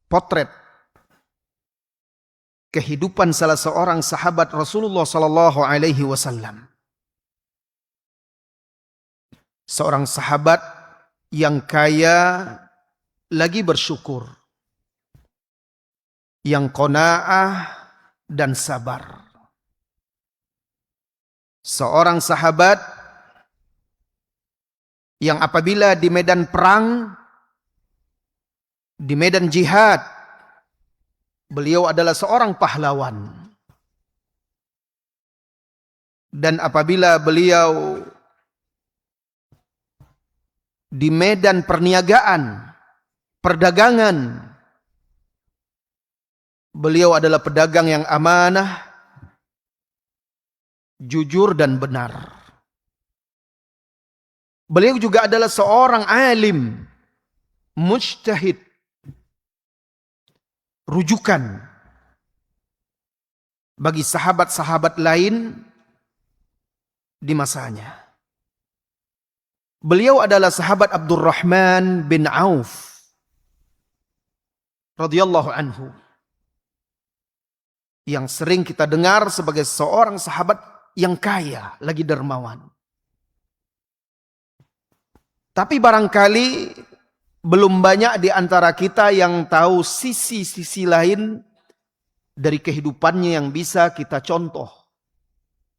potret kehidupan salah seorang sahabat Rasulullah sallallahu alaihi wasallam. Seorang sahabat yang kaya lagi bersyukur, yang qanaah dan sabar. Seorang sahabat yang apabila di medan perang, di medan jihad, beliau adalah seorang pahlawan. Dan apabila beliau di medan perniagaan, perdagangan, beliau adalah pedagang yang amanah, jujur dan benar. Beliau juga adalah seorang alim, mujtahid, rujukan bagi sahabat-sahabat lain di masanya. Beliau adalah sahabat Abdurrahman bin Auf radhiyallahu anhu, yang sering kita dengar sebagai seorang sahabat yang kaya, lagi dermawan. Tapi barangkali belum banyak di antara kita yang tahu sisi-sisi lain dari kehidupannya yang bisa kita contoh,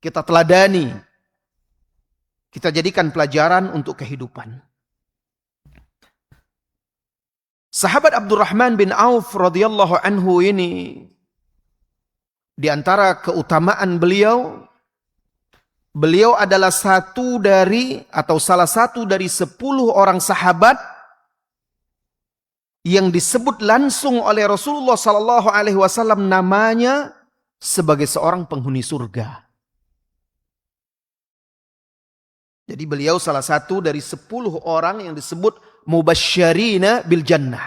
kita teladani, kita jadikan pelajaran untuk kehidupan. Sahabat Abdurrahman bin Auf radhiyallahu anhu ini, di antara keutamaan beliau, beliau adalah salah satu dari 10 orang sahabat yang disebut langsung oleh Rasulullah sallallahu alaihi wasallam namanya sebagai seorang penghuni surga. Jadi beliau salah satu dari 10 orang yang disebut mubasysyirina bil jannah,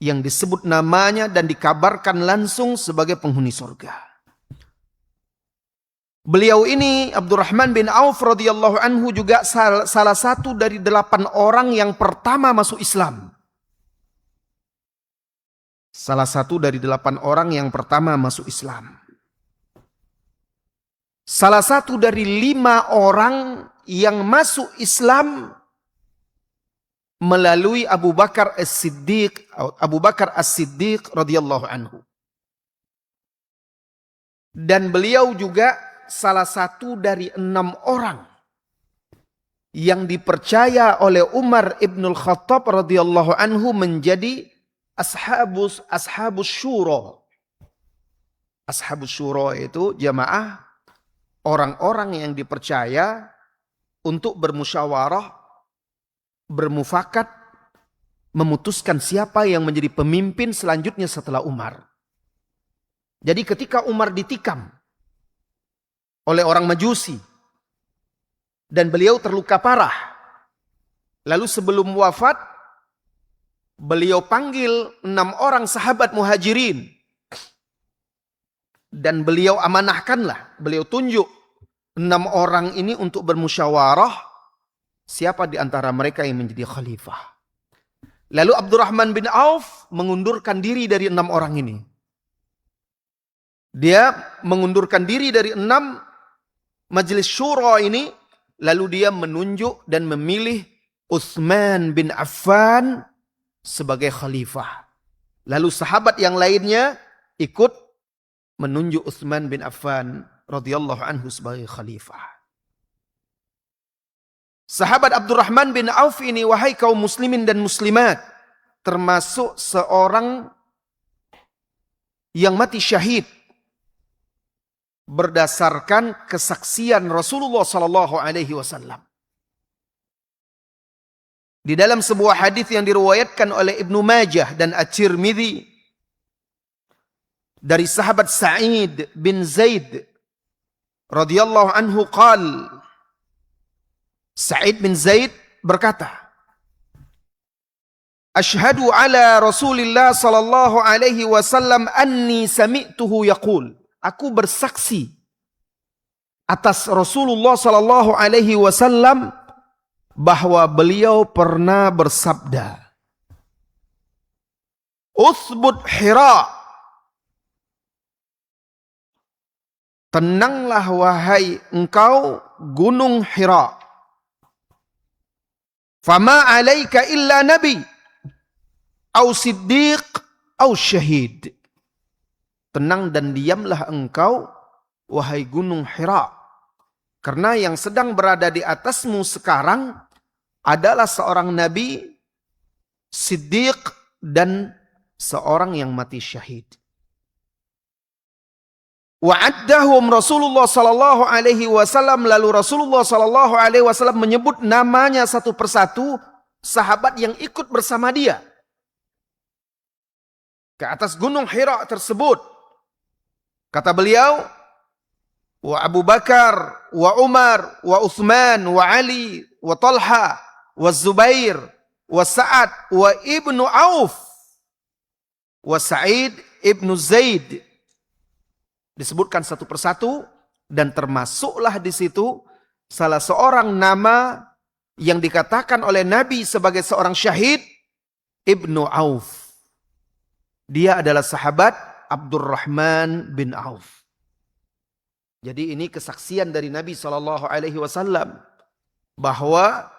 yang disebut namanya dan dikabarkan langsung sebagai penghuni surga. Beliau ini, Abdurrahman bin Auf radhiyallahu anhu, juga salah satu dari 8 orang yang pertama masuk Islam. Salah satu dari 8 orang yang pertama masuk Islam. Salah satu dari 5 orang yang masuk Islam melalui Abu Bakar As-Siddiq radhiyallahu anhu. Dan beliau juga salah satu dari 6 orang yang dipercaya oleh Umar ibnul Khattab radhiyallahu anhu menjadi ashabus syura. Ashabus syura itu jamaah orang-orang yang dipercaya untuk bermusyawarah, bermufakat, memutuskan siapa yang menjadi pemimpin selanjutnya setelah Umar. Jadi ketika Umar ditikam oleh orang Majusi dan beliau terluka parah, lalu sebelum wafat beliau panggil 6 orang sahabat muhajirin dan beliau amanahkanlah, beliau tunjuk 6 orang ini untuk bermusyawarah siapa di antara mereka yang menjadi khalifah. Lalu Abdurrahman bin Auf mengundurkan diri dari 6 orang ini. Dia mengundurkan diri dari 6 majelis syura ini, lalu dia menunjuk dan memilih Utsman bin Affan sebagai khalifah. Lalu sahabat yang lainnya ikut menunjuk Utsman bin Affan radhiyallahu anhu sebagai khalifah. Sahabat Abdurrahman bin Auf ini, wahai kaum muslimin dan muslimat, termasuk seorang yang mati syahid berdasarkan kesaksian Rasulullah sallallahu alaihi wasallam. Di dalam sebuah hadis yang diriwayatkan oleh Ibnu Majah dan At-Tirmidzi dari sahabat Sa'id bin Zaid radhiyallahu anhu qal, Sa'id bin Zaid berkata, Ashhadu ala Rasulillah sallallahu alaihi wasallam anni sami'tuhu yaqul. Aku bersaksi atas Rasulullah sallallahu alaihi wasallam bahwa beliau pernah bersabda, Uthbut Hira. Tenanglah wahai engkau gunung Hira. Fama alaika illa nabi au siddiq au syahid. Tenang dan diamlah engkau wahai gunung Hira. Karena yang sedang berada di atasmu sekarang adalah seorang nabi, siddiq, dan seorang yang mati syahid. Wa'addahum Rasulullah sallallahu alaihi wasallam, lalu Rasulullah sallallahu alaihi wasallam menyebut namanya satu persatu sahabat yang ikut bersama dia ke atas gunung Hira tersebut. Kata beliau, wa Abu Bakar, wa Umar, wa Uthman, wa Ali, wa Talha, wa Zubair, wa Sa'ad, wa Ibnu Auf, wa Sa'id Ibnu Zaid. Disebutkan satu persatu dan termasuklah di situ salah seorang nama yang dikatakan oleh Nabi sebagai seorang syahid, Ibnu Auf. Dia adalah sahabat Abdurrahman bin Auf. Jadi ini kesaksian dari Nabi SAW bahwa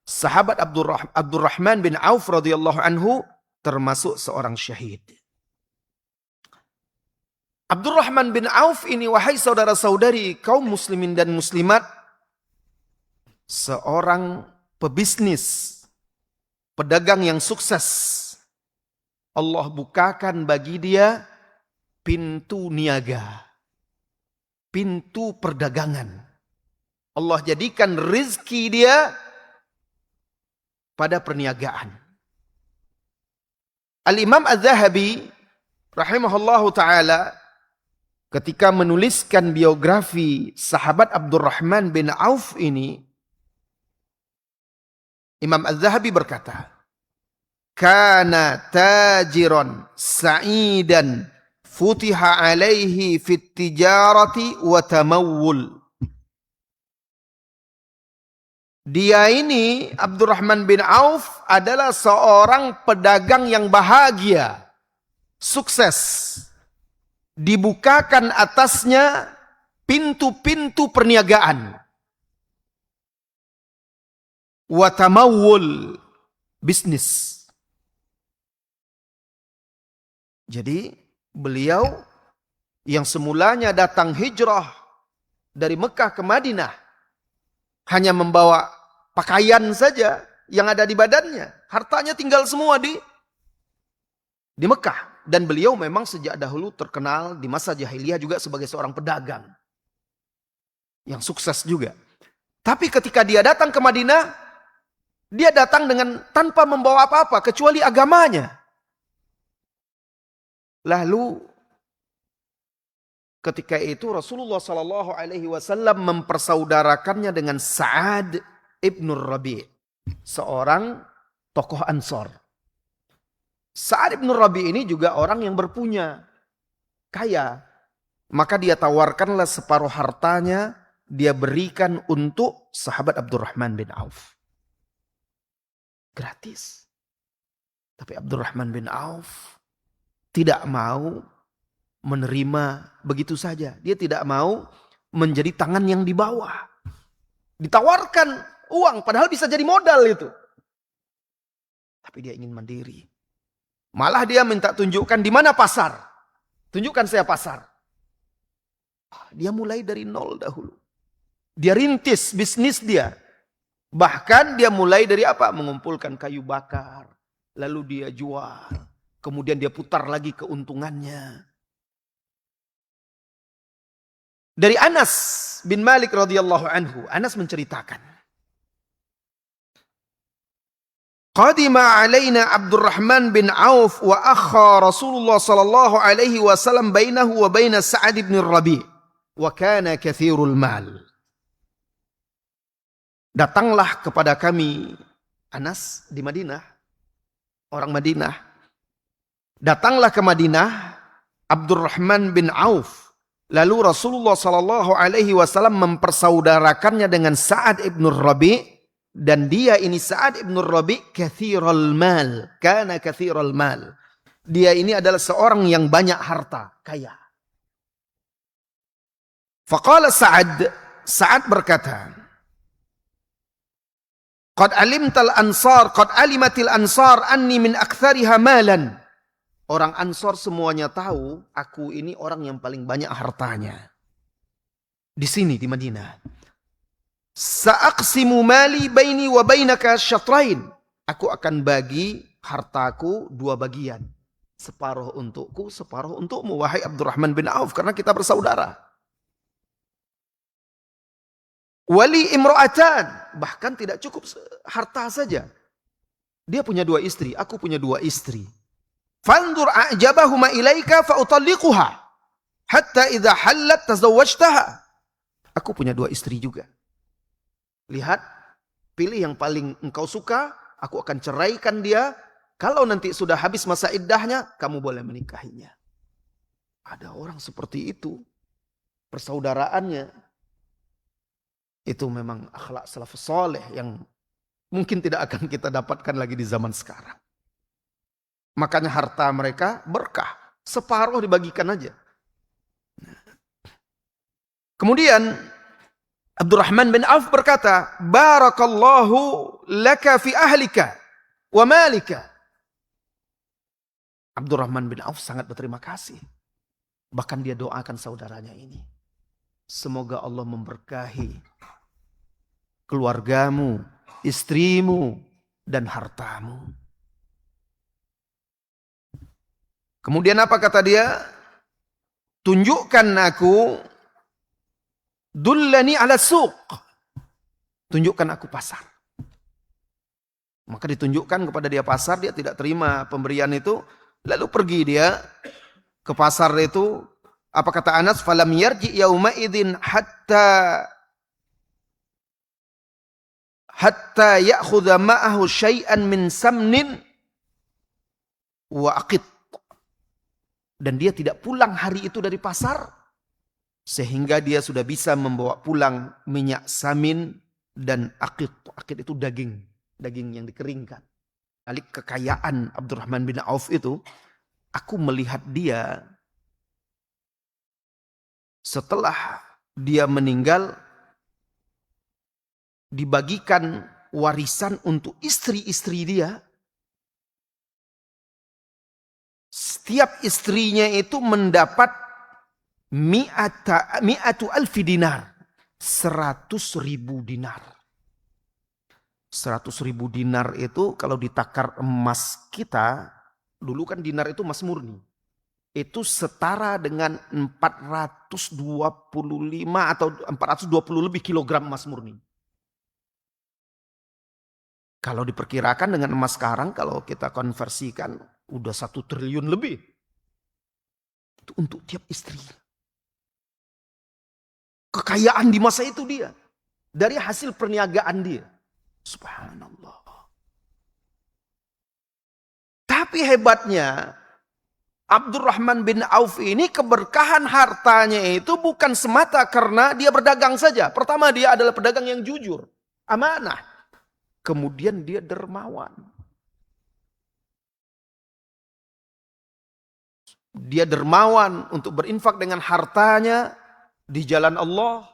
sahabat Abdurrahman bin Auf radhiyallahu anhu termasuk seorang syahid. Abdurrahman bin Auf ini, wahai saudara-saudari kaum muslimin dan muslimat, seorang pebisnis, pedagang yang sukses. Allah bukakan bagi dia pintu niaga, pintu perdagangan. Allah jadikan rizki dia pada perniagaan. Al-Imam Az-Zahabi rahimahullahu ta'ala ketika menuliskan biografi sahabat Abdurrahman bin Auf ini, Imam Az-Zahabi berkata, kana tajiran sa'idan futiha alaihi fit tijarati wa tamawul. Dia ini, Abdurrahman bin Auf, adalah seorang pedagang yang bahagia, sukses. Dibukakan atasnya pintu-pintu perniagaan. Wa tamawul, bisnis. Jadi beliau yang semulanya datang hijrah dari Mekah ke Madinah hanya membawa pakaian saja yang ada di badannya, hartanya tinggal semua di Mekah. Dan beliau memang sejak dahulu terkenal di masa jahiliyah juga sebagai seorang pedagang yang sukses juga. Tapi ketika dia datang ke Madinah, dia datang dengan tanpa membawa apa-apa kecuali agamanya. Lalu ketika itu Rasulullah SAW mempersaudarakannya dengan Sa'ad ibn Rabi', seorang tokoh Ansor. Sa'ad ibn Rabi' ini juga orang yang berpunya, kaya. Maka dia tawarkanlah separuh hartanya, dia berikan untuk sahabat Abdurrahman bin Auf. Gratis. Tapi Abdurrahman bin Auf tidak mau menerima begitu saja. Dia tidak mau menjadi tangan yang di bawah. Ditawarkan uang, padahal bisa jadi modal itu. Tapi dia ingin mandiri. Malah dia minta tunjukkan di mana pasar. Tunjukkan saya pasar. Dia mulai dari nol dahulu. Dia rintis bisnis dia. Bahkan dia mulai dari apa? Mengumpulkan kayu bakar. Lalu dia jual. Kemudian dia putar lagi keuntungannya. Dari Anas bin Malik radhiyallahu anhu. Anas menceritakan. Qadima alaina Abdurrahman bin Auf wa akha Rasulullah sallallahu alaihi wasallam bainahu wa baina Sa'ad bin Rabi' wa kana kathirul mal. Datanglah kepada kami Anas di Madinah, orang Madinah. Datanglah ke Madinah Abdurrahman bin Auf. Lalu Rasulullah sallallahu alaihi wasallam mempersaudarakannya dengan Sa'ad bin Rabi'. Dan dia ini Sa'ad ibn Rabi' kathirul mal. Kana kathirul mal. Dia ini adalah seorang yang banyak harta, kaya. Faqala Sa'ad berkata, Qad alimatil ansar anni min aktsariha malan. Orang Ansor semuanya tahu aku ini orang yang paling banyak hartanya. Di sini di Madinah. Sa'aqsimu mali baini wa bainaka syatrain. Aku akan bagi hartaku dua bagian. Separuh untukku, separuh untukmu, wahai Abdurrahman bin Auf, karena kita bersaudara. Wali imra'atan, bahkan tidak cukup harta saja. Dia punya dua istri, aku punya dua istri. Fandur a'jabahuma ilaika fa'utalliquha hatta idza hallat tazawwajtaha. Aku punya dua istri juga. Lihat, pilih yang paling engkau suka, aku akan ceraikan dia. Kalau nanti sudah habis masa iddahnya, kamu boleh menikahinya. Ada orang seperti itu. Persaudaraannya. Itu memang akhlak salafus saleh yang mungkin tidak akan kita dapatkan lagi di zaman sekarang. Makanya harta mereka berkah. Separuh dibagikan aja. Kemudian Abdurrahman bin Auf berkata, Barakallahu laka fi ahlika wa malika. Abdurrahman bin Auf sangat berterima kasih. Bahkan dia doakan saudaranya ini. Semoga Allah memberkahi keluargamu, istrimu, dan hartamu. Kemudian apa kata dia? Tunjukkan aku, dullani ala suq. Tunjukkan aku pasar. Maka ditunjukkan kepada dia pasar, dia tidak terima pemberian itu. Lalu pergi dia ke pasar itu. Apa kata Anas? Falam yarji yauma idzin hatta ya'khudha ma'ahu syai'an min samnin wa aqit. Dan dia tidak pulang hari itu dari pasar. Sehingga dia sudah bisa membawa pulang minyak samin dan aqit. Aqit itu daging. Daging yang dikeringkan. Alik kekayaan Abdurrahman bin Auf itu. Aku melihat dia. Setelah dia meninggal. Dibagikan warisan untuk istri-istri dia. Setiap istrinya itu mendapat mi'atu alfi dinar. 100.000 dinar. 100.000 dinar itu kalau ditakar emas kita, dulu kan dinar itu emas murni. Itu setara dengan 425 atau 420 lebih kilogram emas murni. Kalau diperkirakan dengan emas sekarang, kalau kita konversikan, udah 1 triliun lebih. Itu untuk tiap istri. Kekayaan di masa itu dia. Dari hasil perniagaan dia. Subhanallah. Tapi hebatnya, Abdurrahman bin Auf ini keberkahan hartanya itu bukan semata karena dia berdagang saja. Pertama, dia adalah pedagang yang jujur. Amanah. Kemudian dia dermawan. Dia dermawan untuk berinfak dengan hartanya di jalan Allah.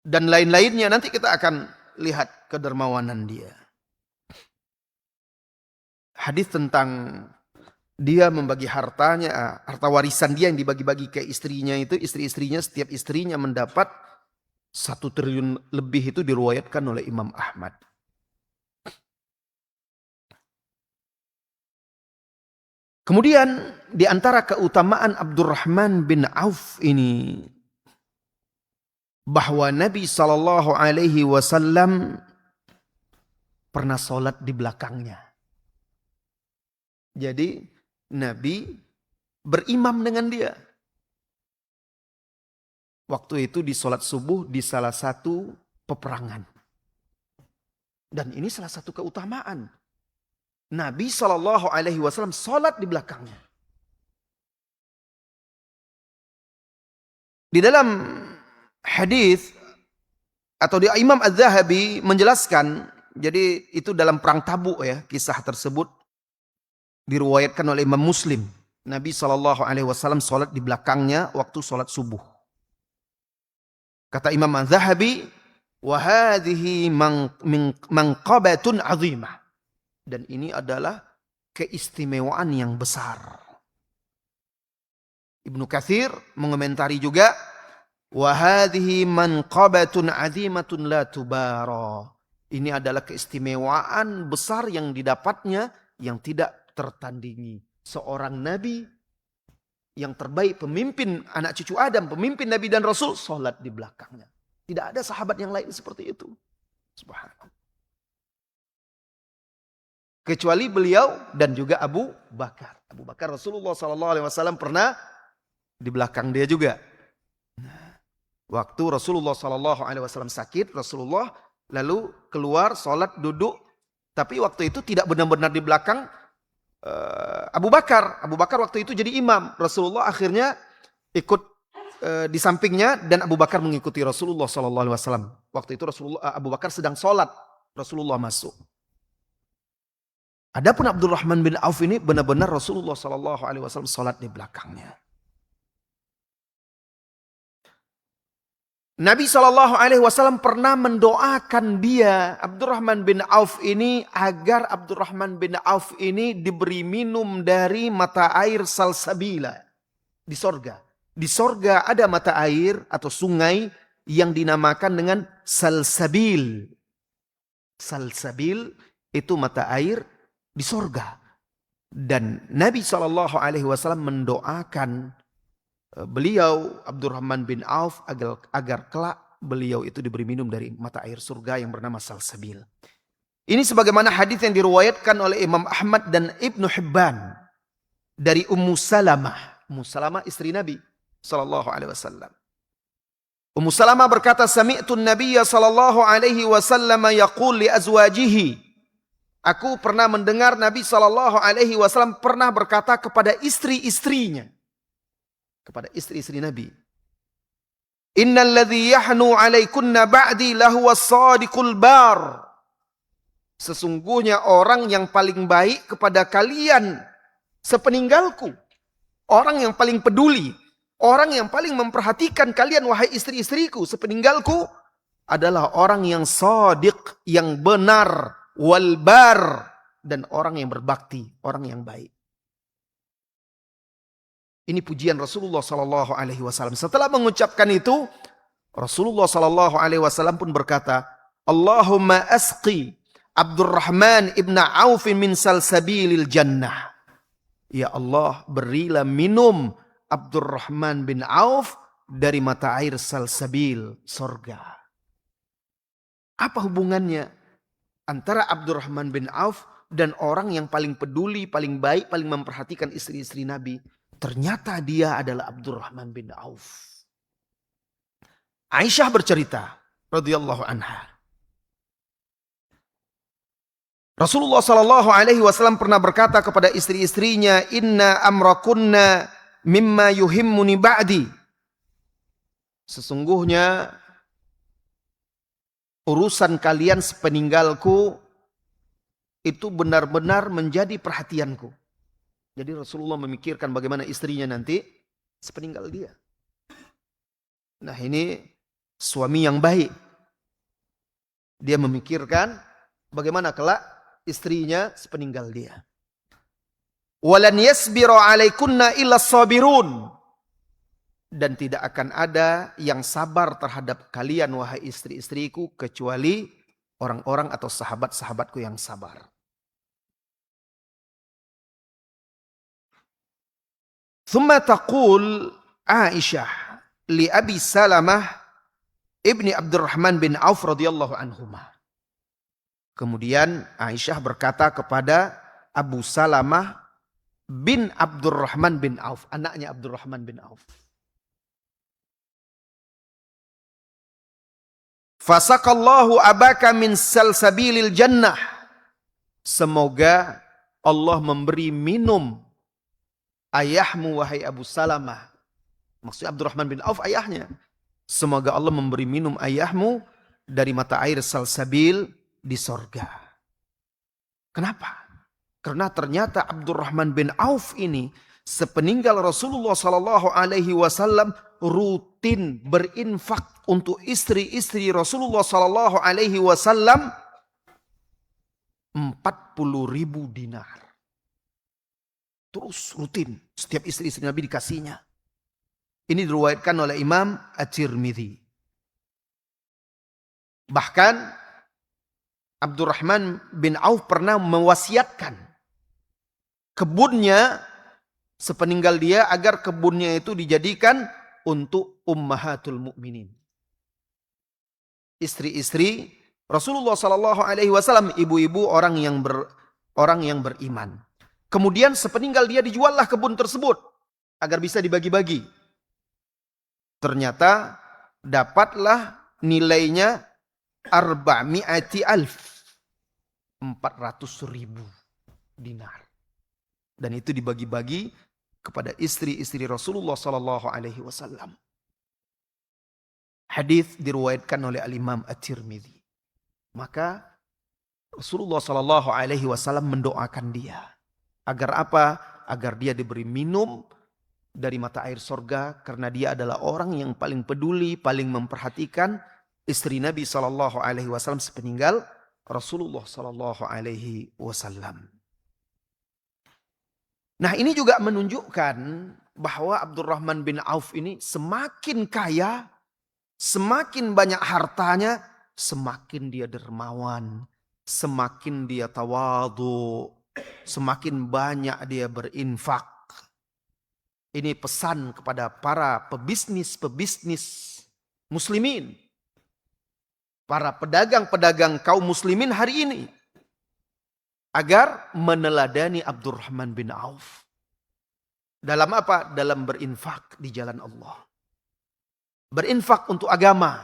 Dan lain-lainnya. Nanti kita akan lihat kedermawanan dia. Hadis tentang dia membagi hartanya, harta warisan dia yang dibagi-bagi ke istrinya itu. Istri-istrinya, setiap istrinya mendapat 1 triliun lebih itu diriwayatkan oleh Imam Ahmad. Kemudian di antara keutamaan Abdurrahman bin Auf ini bahwa Nabi SAW pernah sholat di belakangnya. Jadi Nabi berimam dengan dia. Waktu itu di sholat subuh di salah satu peperangan. Dan ini salah satu keutamaan. Nabi SAW sholat di belakangnya. Di dalam hadis atau di Imam Az-Zahabi menjelaskan, jadi itu dalam perang Tabuk ya, kisah tersebut. Diriwayatkan oleh Imam Muslim. Nabi SAW sholat di belakangnya waktu sholat subuh. Kata Imam Az-Zahabi, وَهَذِهِ مَنْقَبَةٌ عَظِيمَةٌ. Dan ini adalah keistimewaan yang besar. Ibnu Katsir mengomentari juga, وَهَذِهِ مَنْقَبَةٌ عَظِيمَةٌ لَا تُبَارَى. Ini adalah keistimewaan besar yang didapatnya yang tidak tertandingi. Seorang nabi yang terbaik, pemimpin anak cucu Adam, pemimpin nabi dan rasul, sholat di belakangnya. Tidak ada sahabat yang lain seperti itu. Subhanallah. Kecuali beliau dan juga Abu Bakar. Abu Bakar Rasulullah SAW pernah di belakang dia juga. Waktu Rasulullah SAW sakit, Rasulullah lalu keluar sholat duduk. Tapi waktu itu tidak benar-benar di belakang Abu Bakar. Abu Bakar waktu itu jadi imam. Rasulullah akhirnya ikut di sampingnya dan Abu Bakar mengikuti Rasulullah SAW. Waktu itu Abu Bakar sedang sholat. Rasulullah masuk. Adapun Abdurrahman bin Auf ini benar-benar Rasulullah SAW sholat di belakangnya. Nabi SAW pernah mendoakan dia, Abdurrahman bin Auf ini, agar Abdurrahman bin Auf ini diberi minum dari mata air salsabila di sorga. Di sorga ada mata air atau sungai yang dinamakan dengan salsabil. Salsabil itu mata air di sorga. Dan Nabi SAW mendoakan beliau Abdurrahman bin Auf agar kelak beliau itu diberi minum dari mata air surga yang bernama salsabil. Ini sebagaimana hadis yang diriwayatkan oleh Imam Ahmad dan Ibnu Hibban dari Ummu Salamah. Ummu Salamah istri Nabi SAW. Ummu Salamah berkata, "Sami'tu an-nabiyya sallallahu alaihi wasallam yaqul li azwajihi." Aku pernah mendengar Nabi SAW pernah berkata kepada istri-istrinya. Kepada istri-istri Nabi. Innal ladzi yahnu alaikunna ba'di lahuwas sadiqul bar. Sesungguhnya orang yang paling baik kepada kalian sepeninggalku. Orang yang paling peduli. Orang yang paling memperhatikan kalian wahai istri-istriku sepeninggalku adalah orang yang sadiq, yang benar, wal bar, dan orang yang berbakti, orang yang baik. Ini pujian Rasulullah SAW. Setelah mengucapkan itu, Rasulullah SAW pun berkata, Allahumma asqi Abdurrahman ibn Auf min salsabilil jannah. Ya Allah, berilah minum Abdurrahman bin Auf dari mata air salsabil, sorga. Apa hubungannya antara Abdurrahman bin Auf dan orang yang paling peduli, paling baik, paling memperhatikan istri-istri Nabi? Ternyata dia adalah Abdurrahman bin Auf. Aisyah bercerita, radhiyallahu anha. Rasulullah SAW pernah berkata kepada istri-istrinya, Inna amrakunna mimma yuhimmuni ba'di. Sesungguhnya urusan kalian sepeninggalku itu benar-benar menjadi perhatianku. Jadi Rasulullah memikirkan bagaimana istrinya nanti sepeninggal dia. Nah ini suami yang baik. Dia memikirkan bagaimana kelak istrinya sepeninggal dia. Walan yasbiru alaikunna illa sabirun. Dan tidak akan ada yang sabar terhadap kalian wahai istri-istriku kecuali orang-orang atau sahabat-sahabatku yang sabar. Thumma taqul Aisyah li Abi Salamah ibni Abdurrahman bin Auf radhiyallahu anhuma. Kemudian Aisyah berkata kepada Abu Salamah bin Abdurrahman bin Auf, anaknya Abdurrahman bin Auf. Fasaqallahu abaka min salsabilil jannah. Semoga Allah memberi minum ayahmu wahai Abu Salamah. Maksudnya Abdurrahman bin Auf ayahnya. Semoga Allah memberi minum ayahmu dari mata air salsabil di sorga. Kenapa? Karena ternyata Abdurrahman bin Auf ini sepeninggal Rasulullah Sallallahu Alaihi Wasallam rutin berinfak untuk istri-istri Rasulullah Sallallahu Alaihi Wasallam 40.000 dinar. Terus rutin setiap istri-istri Nabi dikasihnya. Ini diriwayatkan oleh Imam At-Tirmidzi. Bahkan Abdurrahman bin Auf pernah mewasiatkan kebunnya sepeninggal dia agar kebunnya itu dijadikan untuk ummahatul mukminin. Istri-istri Rasulullah Sallallahu Alaihi Wasallam, ibu-ibu orang yang beriman. Kemudian sepeninggal dia dijuallah kebun tersebut agar bisa dibagi-bagi. Ternyata dapatlah nilainya 400.000 dinar. Dan itu dibagi-bagi kepada istri-istri Rasulullah Sallallahu Alaihi Wasallam. Hadis diriwayatkan oleh Al-Imam At-Tirmidzi. Maka Rasulullah Sallallahu Alaihi Wasallam mendoakan dia agar apa? Agar dia diberi minum dari mata air sorga, karena dia adalah orang yang paling peduli, paling memperhatikan istri Nabi Sallallahu Alaihi Wasallam sepeninggal Rasulullah Sallallahu Alaihi Wasallam. Nah, ini juga menunjukkan bahwa Abdurrahman bin Auf ini semakin kaya, semakin banyak hartanya, semakin dia dermawan, semakin dia tawadhu, semakin banyak dia berinfak. Ini pesan kepada para pebisnis muslimin, para pedagang-pedagang kaum muslimin hari ini, agar meneladani Abdurrahman bin Auf. Dalam apa? Dalam berinfak di jalan Allah. Berinfak untuk agama.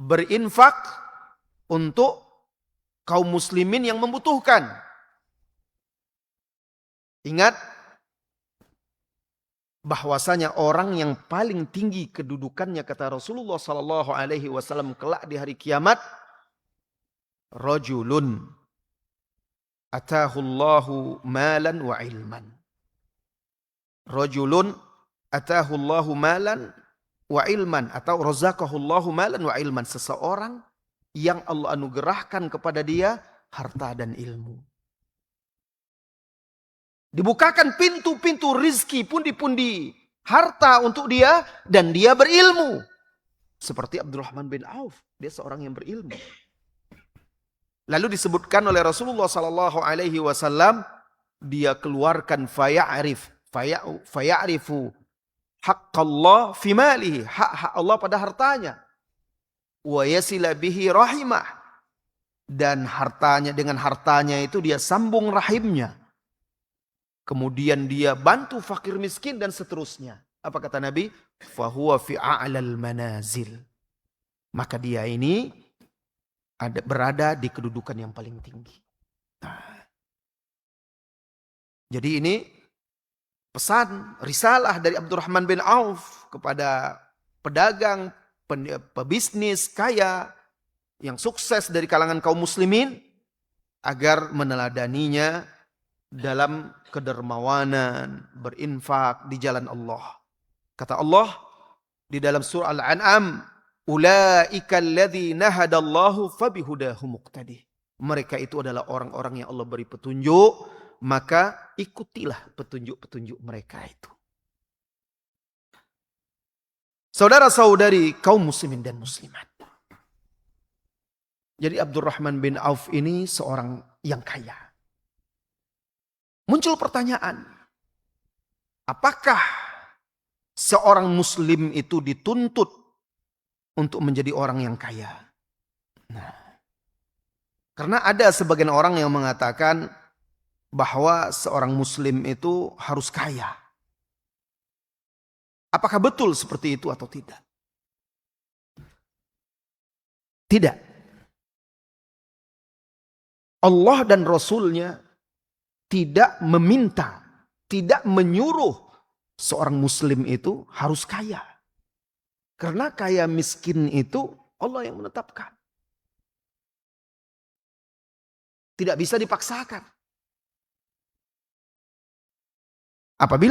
Berinfak untuk kaum muslimin yang membutuhkan. Ingat bahwasanya orang yang paling tinggi kedudukannya, kata Rasulullah Sallallahu Alaihi Wasallam kelak di hari kiamat, rajulun atahullahu malan wa ilman. Rajulun atahullahu malan wa ilman, atau razaqahullahu malan wa ilman, seseorang yang Allah anugerahkan kepada dia harta dan ilmu. Dibukakan pintu-pintu rizki, pundi-pundi harta untuk dia, dan dia berilmu. Seperti Abdurrahman bin Auf, dia seorang yang berilmu. Lalu disebutkan oleh Rasulullah Sallallahu Alaihi Wasallam, dia keluarkan faya'rifu haqqallah fi malihi, hak Allah pada hartanya. Wa yasila bihi rahimah, dan hartanya, dengan hartanya itu dia sambung rahimnya. Kemudian dia bantu fakir miskin dan seterusnya. Apa kata Nabi? Fahuwa fi a'lal manazil. Maka dia ini berada di kedudukan yang paling tinggi. Nah, jadi ini pesan, risalah dari Abdurrahman bin Auf kepada pedagang, pebisnis kaya yang sukses dari kalangan kaum muslimin, agar meneladaninya dalam kedermawanan, berinfak di jalan Allah. Kata Allah di dalam surah Al-An'am, ulaika alladhina hadallahu fabihudahu muqtadi. Mereka itu adalah orang-orang yang Allah beri petunjuk, maka ikutilah petunjuk-petunjuk mereka itu. Saudara-saudari kaum muslimin dan muslimat. Jadi Abdurrahman bin Auf ini seorang yang kaya. Muncul pertanyaan, apakah seorang muslim itu dituntut untuk menjadi orang yang kaya? Nah, karena ada sebagian orang yang mengatakan bahwa seorang muslim itu harus kaya. Apakah betul seperti itu atau tidak? Tidak. Allah dan Rasulnya tidak meminta, tidak menyuruh seorang muslim itu harus kaya. Karena kaya miskin itu Allah yang menetapkan. Tidak bisa dipaksakan. Apabila